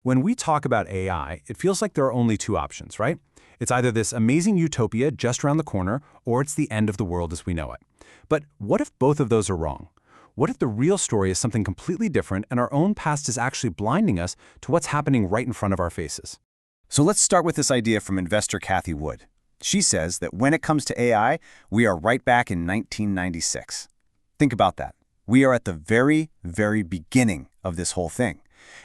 When we talk about AI, it feels like there are only two options, right? It's either this amazing utopia just around the corner, or it's the end of the world as we know it. But what if both of those are wrong? What if the real story is something completely different and our own past is actually blinding us to what's happening right in front of our faces? So let's start with this idea from investor Cathie Wood. She says that when it comes to AI, we are right back in 1996. Think about that. We are at the very, very beginning of this whole thing.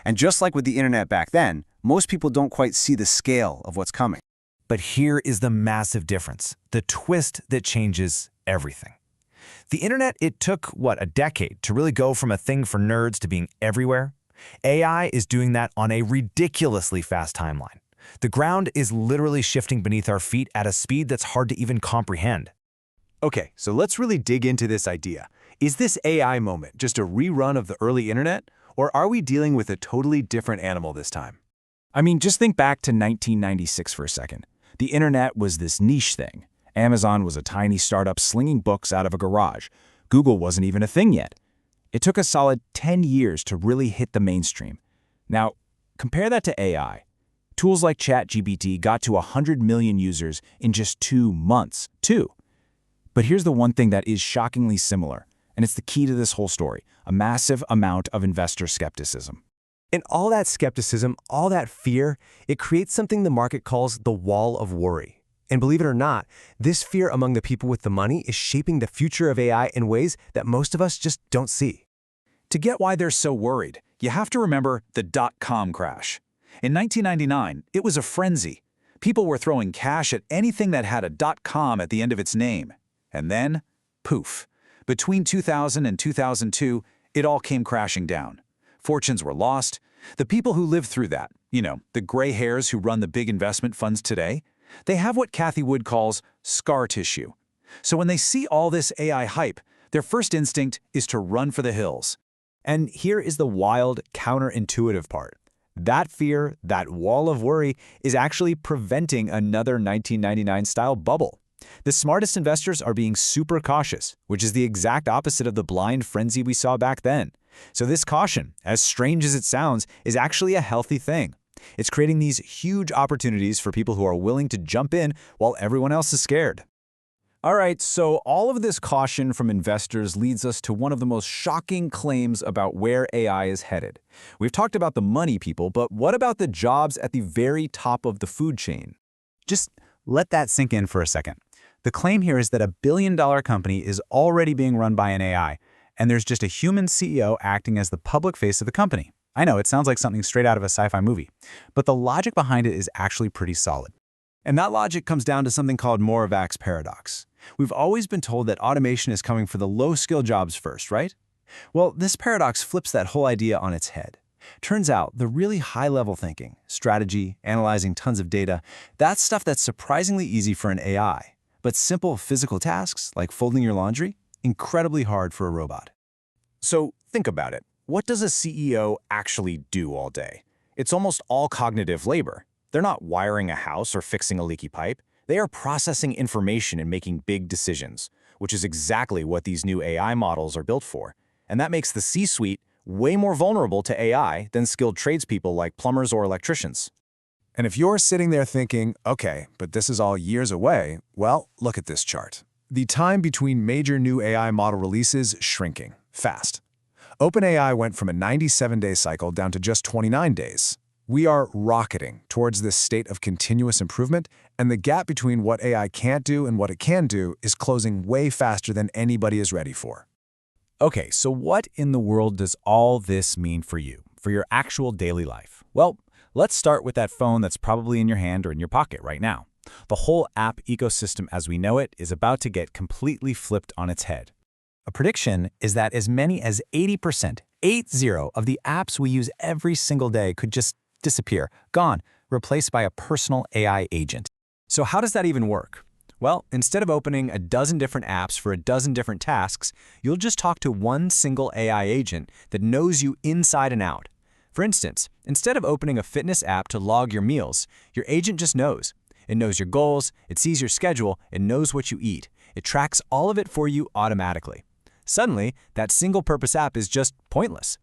And just like with the internet back then, most people don't quite see the scale of what's coming. But here is the massive difference, the twist that changes everything. The internet, it took, a decade to really go from a thing for nerds to being everywhere? AI is doing that on a ridiculously fast timeline. The ground is literally shifting beneath our feet at a speed that's hard to even comprehend. Okay, so let's really dig into this idea. Is this AI moment just a rerun of the early internet, or are we dealing with a totally different animal this time? I mean, just think back to 1996 for a second. The internet was this niche thing. Amazon was a tiny startup slinging books out of a garage. Google wasn't even a thing yet. It took a solid 10 years to really hit the mainstream. Now, compare that to AI. Tools like ChatGPT got to 100 million users in just 2 months, too. But here's the one thing that is shockingly similar, and it's the key to this whole story: a massive amount of investor skepticism. And all that skepticism, all that fear, it creates something the market calls the wall of worry. And believe it or not, this fear among the people with the money is shaping the future of AI in ways that most of us just don't see. To get why they're so worried, you have to remember the dot-com crash. In 1999, it was a frenzy. People were throwing cash at anything that had a .com at the end of its name. And then, poof. Between 2000 and 2002, it all came crashing down. Fortunes were lost. The people who lived through that, the gray hairs who run the big investment funds today, they have what Cathie Wood calls scar tissue. So when they see all this AI hype, their first instinct is to run for the hills. And here is the wild, counterintuitive part. That fear, that wall of worry, is actually preventing another 1999-style bubble. The smartest investors are being super cautious, which is the exact opposite of the blind frenzy we saw back then. So this caution, as strange as it sounds, is actually a healthy thing. It's creating these huge opportunities for people who are willing to jump in while everyone else is scared. All right, so all of this caution from investors leads us to one of the most shocking claims about where AI is headed. We've talked about the money people, but what about the jobs at the very top of the food chain? Just let that sink in for a second. The claim here is that a billion-dollar company is already being run by an AI, and there's just a human CEO acting as the public face of the company. I know, it sounds like something straight out of a sci-fi movie, but the logic behind it is actually pretty solid. And that logic comes down to something called Moravec's paradox. We've always been told that automation is coming for the low-skill jobs first, right? Well, this paradox flips that whole idea on its head. Turns out the really high-level thinking, strategy, analyzing tons of data, that's stuff that's surprisingly easy for an AI. But simple physical tasks, like folding your laundry, incredibly hard for a robot. So think about it. What does a CEO actually do all day? It's almost all cognitive labor. They're not wiring a house or fixing a leaky pipe. They are processing information and making big decisions, which is exactly what these new AI models are built for. And that makes the C-suite way more vulnerable to AI than skilled tradespeople like plumbers or electricians. And if you're sitting there thinking, okay, but this is all years away, well, look at this chart. The time between major new AI model releases shrinking fast. OpenAI went from a 97-day cycle down to just 29 days. We are rocketing towards this state of continuous improvement, and the gap between what AI can't do and what it can do is closing way faster than anybody is ready for. Okay, so what in the world does all this mean for you, for your actual daily life? Well, let's start with that phone that's probably in your hand or in your pocket right now. The whole app ecosystem as we know it is about to get completely flipped on its head. A prediction is that as many as 80%, 80, of the apps we use every single day could just disappear, gone, replaced by a personal AI agent. So how does that even work? Well, instead of opening a dozen different apps for a dozen different tasks, you'll just talk to one single AI agent that knows you inside and out. For instance, instead of opening a fitness app to log your meals, your agent just knows. It knows your goals, it sees your schedule, it knows what you eat. It tracks all of it for you automatically. Suddenly, that single-purpose app is just pointless.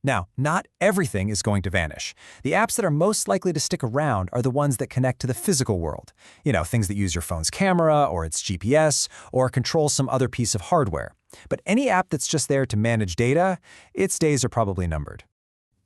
Now, not everything is going to vanish. The apps that are most likely to stick around are the ones that connect to the physical world. Things that use your phone's camera or its GPS or control some other piece of hardware. But any app that's just there to manage data, its days are probably numbered.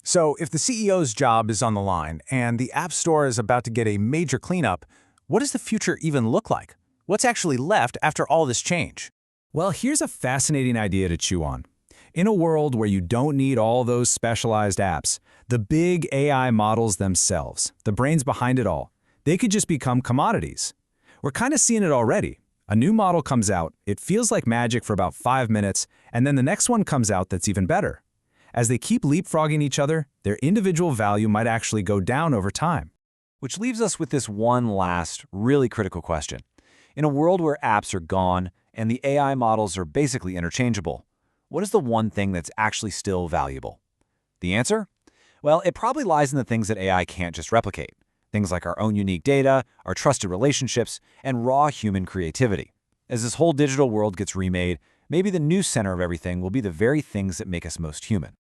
So if the CEO's job is on the line and the App Store is about to get a major cleanup, what does the future even look like? What's actually left after all this change? Well, here's a fascinating idea to chew on. In a world where you don't need all those specialized apps, the big AI models themselves, the brains behind it all, they could just become commodities. We're kind of seeing it already. A new model comes out, it feels like magic for about 5 minutes, and then the next one comes out that's even better. As they keep leapfrogging each other, their individual value might actually go down over time. Which leaves us with this one last, really critical question. In a world where apps are gone and the AI models are basically interchangeable, what is the one thing that's actually still valuable? The answer? Well, it probably lies in the things that AI can't just replicate. Things like our own unique data, our trusted relationships, and raw human creativity. As this whole digital world gets remade, maybe the new center of everything will be the very things that make us most human.